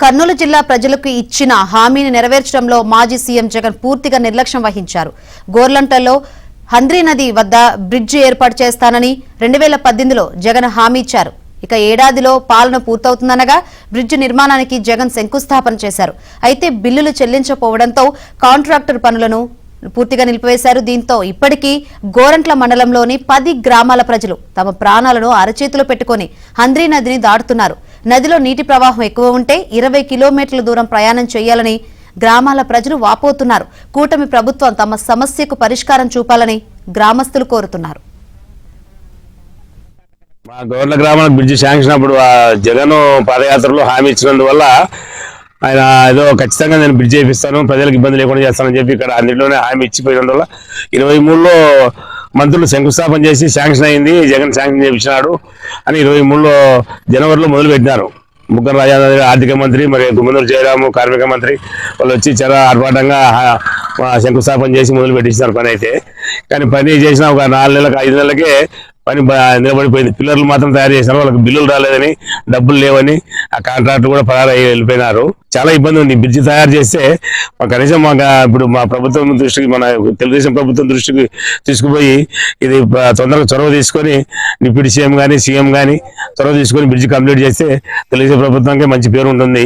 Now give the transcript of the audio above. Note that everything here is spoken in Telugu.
కర్నూలు జిల్లా ప్రజలకు ఇచ్చిన హామీని నెరవేర్చడంలో మాజీ సీఎం జగన్ పూర్తిగా నిర్లక్ష్యం వహించారు. గోర్లంటలో హంద్రీ నది వద్ద బ్రిడ్జి ఏర్పాటు చేస్తానని 2018లో జగన్ హామీ ఇచ్చారు. ఇక ఏడాదిలో పాలన పూర్తవుతుందనగా బ్రిడ్జి నిర్మాణానికి జగన్ శంకుస్థాపన చేశారు. అయితే బిల్లులు చెల్లించకపోవడంతో కాంట్రాక్టర్ పనులను పూర్తిగా నిలిపివేశారు. దీంతో ఇప్పటికీ గోరంట్ల మండలంలోని 10 గ్రామాల ప్రజలు తమ ప్రాణాలను అరచేతిలో పెట్టుకుని హంద్రీ నదిని దాటుతున్నారు. నదిలో నీటి ప్రవాహం ఎక్కువ ఉంటే 20 కిలోమీటర్ల దూరం ప్రయాణం చేయాలని గ్రామాల ప్రజలు వాపోతున్నారు. కూటమి ప్రభుత్వం తమ సమస్యకు పరిష్కారం చూపాలని గ్రామస్తులు కోరుతున్నారు. మా గవర్నర్ గ్రామానికి బ్రిడ్జి శాంక్షన్ అప్పుడు జగన్ పాదయాత్రలో హామీ ఇచ్చినందువల్ల ఆయన ఏదో ఖచ్చితంగా నేను బ్రిడ్జ్ చేపిస్తాను, ప్రజలకు ఇబ్బంది లేకుండా చేస్తానని చెప్పి ఇక్కడ అన్నింటిలోనే హామీ ఇచ్చిపోయినందువల్ల 23లో మంత్రులు శంకుస్థాపన చేసి శాంక్షన్ అయింది, జగన్ శాంక్షన్ చేయించినాడు అని 23లో జనవరిలో మొదలుపెట్టినారు. ముగ్గురు రాజా ఆర్థిక మంత్రి మరి గుమ్మనూరు జయరాము కార్మిక మంత్రి వాళ్ళు వచ్చి చాలా ఆర్భాటంగా శంకుస్థాపన చేసి మొదలు పెట్టించినారు పని. అయితే కానీ పని చేసిన ఒక 4 నెలలకు 5 నెలలకే పని నిలబడిపోయింది. పిల్లర్లు మాత్రం తయారు చేసినారు, వాళ్ళకి బిల్లులు రాలేదని, డబ్బులు లేవని ఆ కాంట్రాక్టర్ కూడా పరారయ్యి వెళ్ళిపోయినారు. చాలా ఇబ్బంది ఉంది. బ్రిడ్జి తయారు చేస్తే కనీసం ఇప్పుడు మా ప్రభుత్వం దృష్టికి, మన తెలుగుదేశం ప్రభుత్వం దృష్టికి తీసుకుపోయి ఇది తొందరగా చొరవ తీసుకొని డిప్యూటీ సీఎం కానీ సీఎం కానీ చొరవ తీసుకొని బ్రిడ్జి కంప్లీట్ చేస్తే తెలుగుదేశం ప్రభుత్వానికి మంచి పేరు ఉంటుంది.